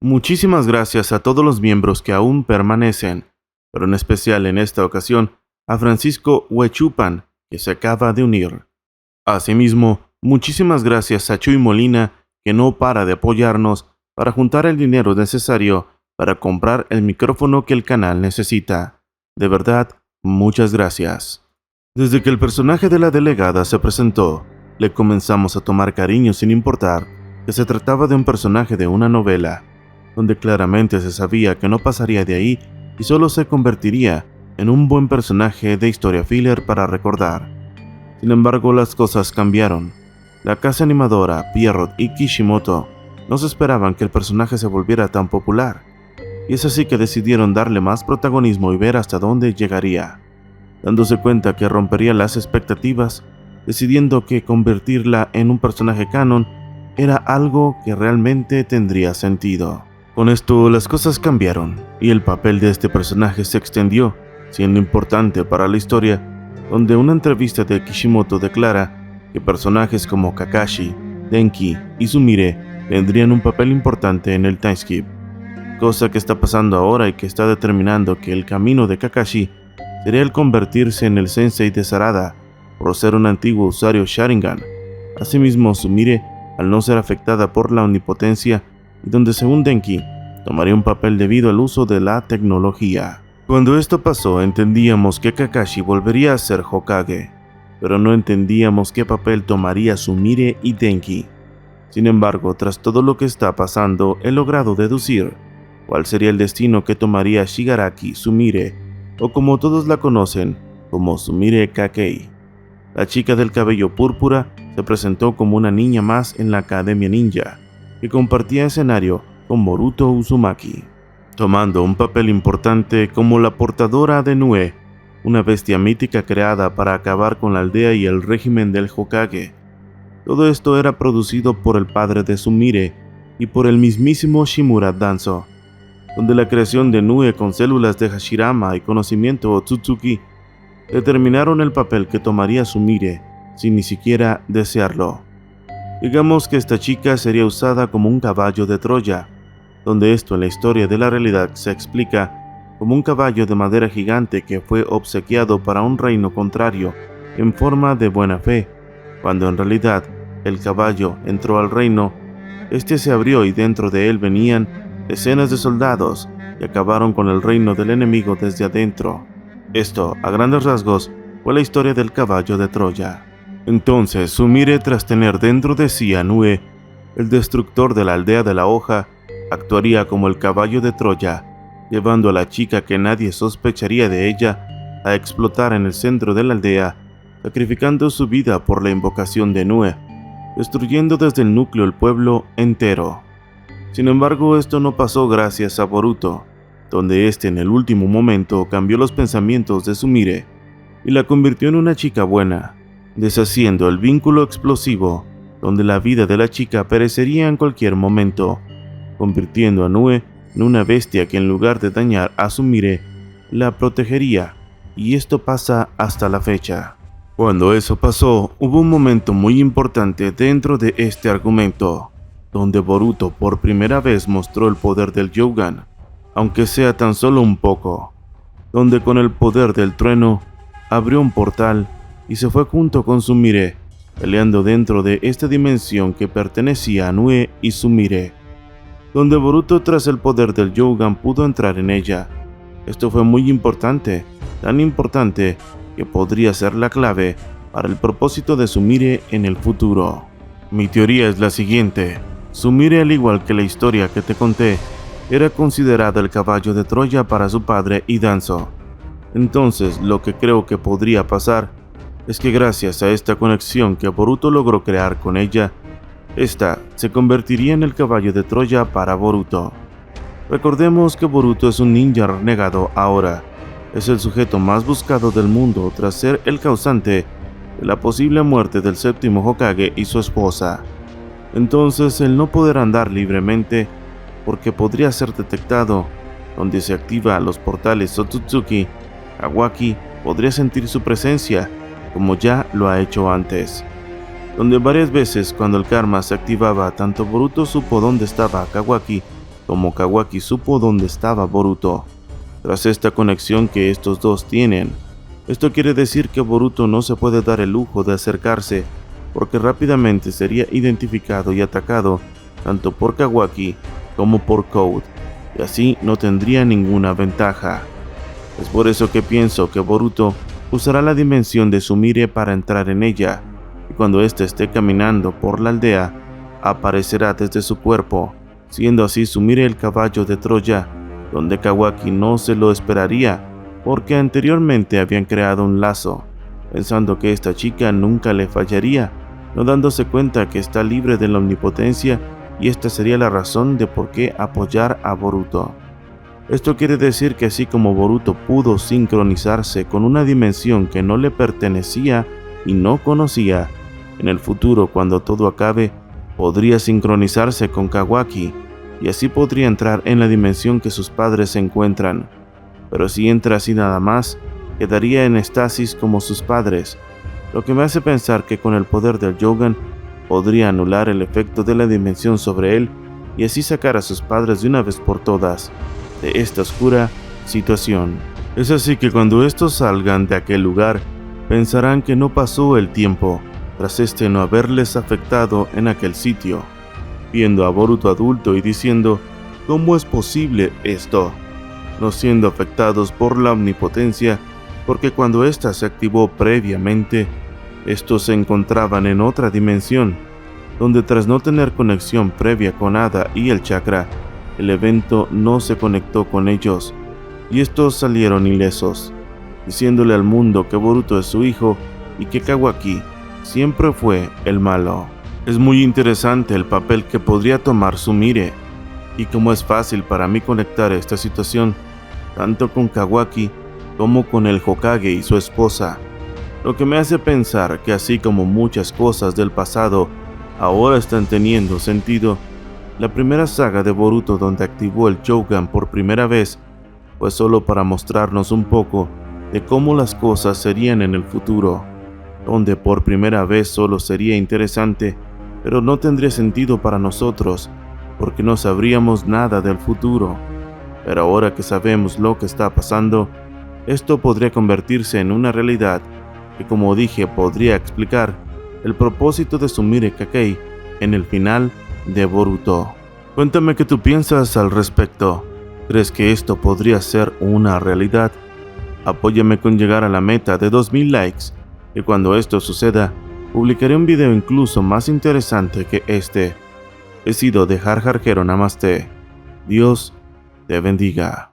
Muchísimas gracias a todos los miembros que aún permanecen, pero en especial en esta ocasión a Francisco Huechupan, que se acaba de unir. Asimismo, muchísimas gracias a Chuy Molina, que no para de apoyarnos para juntar el dinero necesario para comprar el micrófono que el canal necesita. De verdad, muchas gracias. Desde que el personaje de la delegada se presentó, le comenzamos a tomar cariño sin importar que se trataba de un personaje de una novela, donde claramente se sabía que no pasaría de ahí y solo se convertiría en un buen personaje de historia filler para recordar. Sin embargo, las cosas cambiaron. La casa animadora, Pierrot y Kishimoto no se esperaban que el personaje se volviera tan popular, y es así que decidieron darle más protagonismo y ver hasta dónde llegaría, dándose cuenta que rompería las expectativas, decidiendo que convertirla en un personaje canon era algo que realmente tendría sentido. Con esto las cosas cambiaron, y el papel de este personaje se extendió, siendo importante para la historia, donde una entrevista de Kishimoto declara que personajes como Kakashi, Denki y Sumire tendrían un papel importante en el timeskip, cosa que está pasando ahora y que está determinando que el camino de Kakashi sería el convertirse en el sensei de Sarada por ser un antiguo usuario Sharingan. Asimismo, Sumire, al no ser afectada por la omnipotencia, y donde según Denki, tomaría un papel debido al uso de la tecnología. Cuando esto pasó, entendíamos que Kakashi volvería a ser Hokage, pero no entendíamos qué papel tomaría Sumire y Denki. Sin embargo, tras todo lo que está pasando, he logrado deducir cuál sería el destino que tomaría Shigaraki Sumire, o como todos la conocen, como Sumire Kakei. La chica del cabello púrpura se presentó como una niña más en la Academia Ninja, que compartía escenario con Boruto Uzumaki, tomando un papel importante como la portadora de Nue, una bestia mítica creada para acabar con la aldea y el régimen del Hokage. Todo esto era producido por el padre de Sumire y por el mismísimo Shimura Danzo, donde la creación de Nue con células de Hashirama y conocimiento Otsutsuki determinaron el papel que tomaría Sumire sin ni siquiera desearlo. Digamos que esta chica sería usada como un caballo de Troya, donde esto en la historia de la realidad se explica como un caballo de madera gigante que fue obsequiado para un reino contrario en forma de buena fe. Cuando en realidad el caballo entró al reino, este se abrió y dentro de él venían decenas de soldados y acabaron con el reino del enemigo desde adentro. Esto, a grandes rasgos, fue la historia del caballo de Troya. Entonces, Sumire, tras tener dentro de sí a Nue, el destructor de la aldea de la hoja, actuaría como el caballo de Troya, llevando a la chica que nadie sospecharía de ella a explotar en el centro de la aldea, sacrificando su vida por la invocación de Nue, destruyendo desde el núcleo el pueblo entero. Sin embargo, esto no pasó gracias a Boruto, donde este en el último momento cambió los pensamientos de Sumire y la convirtió en una chica buena, deshaciendo el vínculo explosivo, donde la vida de la chica perecería en cualquier momento, convirtiendo a Nue en una bestia que en lugar de dañar a Sumire, la protegería, y esto pasa hasta la fecha. Cuando eso pasó, hubo un momento muy importante dentro de este argumento, donde Boruto por primera vez mostró el poder del Hyugan, aunque sea tan solo un poco, donde con el poder del trueno abrió un portal y se fue junto con Sumire, peleando dentro de esta dimensión que pertenecía a Nue y Sumire, donde Boruto tras el poder del Hyugan pudo entrar en ella. Esto fue muy importante, tan importante que podría ser la clave para el propósito de Sumire en el futuro. Mi teoría es la siguiente: Sumire, al igual que la historia que te conté, era considerada el caballo de Troya para su padre y Danzo. Entonces, lo que creo que podría pasar es que gracias a esta conexión que Boruto logró crear con ella, esta se convertiría en el caballo de Troya para Boruto. Recordemos que Boruto es un ninja renegado ahora. Es el sujeto más buscado del mundo tras ser el causante de la posible muerte del séptimo Hokage y su esposa. Entonces, el no poder andar libremente porque podría ser detectado, donde se activa los portales Otsutsuki, Kawaki podría sentir su presencia, como ya lo ha hecho antes, donde varias veces cuando el karma se activaba, tanto Boruto supo dónde estaba Kawaki como Kawaki supo dónde estaba Boruto. Tras esta conexión que estos dos tienen, esto quiere decir que Boruto no se puede dar el lujo de acercarse, porque rápidamente sería identificado y atacado tanto por Kawaki como por Code, y así no tendría ninguna ventaja. Es por eso que pienso que Boruto usará la dimensión de Sumire para entrar en ella, y cuando éste esté caminando por la aldea, aparecerá desde su cuerpo, siendo así Sumire el caballo de Troya, donde Kawaki no se lo esperaría, porque anteriormente habían creado un lazo, pensando que esta chica nunca le fallaría, no dándose cuenta que está libre de la omnipotencia y esta sería la razón de por qué apoyar a Boruto. Esto quiere decir que así como Boruto pudo sincronizarse con una dimensión que no le pertenecía y no conocía, en el futuro cuando todo acabe, podría sincronizarse con Kawaki y así podría entrar en la dimensión que sus padres se encuentran. Pero si entra así nada más, quedaría en estasis como sus padres, lo que me hace pensar que con el poder del Jogan podría anular el efecto de la dimensión sobre él y así sacar a sus padres de una vez por todas de esta oscura situación. Es así que cuando estos salgan de aquel lugar, pensarán que no pasó el tiempo tras este no haberles afectado en aquel sitio, viendo a Boruto adulto y diciendo, ¿cómo es posible esto? No siendo afectados por la omnipotencia, porque cuando ésta se activó previamente, estos se encontraban en otra dimensión, donde tras no tener conexión previa con Ada y el chakra, el evento no se conectó con ellos, y estos salieron ilesos, diciéndole al mundo que Boruto es su hijo y que Kawaki siempre fue el malo. Es muy interesante el papel que podría tomar Sumire, y como es fácil para mí conectar esta situación, tanto con Kawaki como con el Hokage y su esposa, lo que me hace pensar que así como muchas cosas del pasado ahora están teniendo sentido, la primera saga de Boruto donde activó el Jogan por primera vez fue solo para mostrarnos un poco de cómo las cosas serían en el futuro, donde por primera vez solo sería interesante, pero no tendría sentido para nosotros, porque no sabríamos nada del futuro. Pero ahora que sabemos lo que está pasando, esto podría convertirse en una realidad que, como dije, podría explicar el propósito de Sumire Kakei en el final de Boruto. Cuéntame qué tú piensas al respecto. ¿Crees que esto podría ser una realidad? Apóyame con llegar a la meta de 2000 likes, y cuando esto suceda, publicaré un video incluso más interesante que este. He sido de Jar Jar Jero Namaste. Dios te bendiga.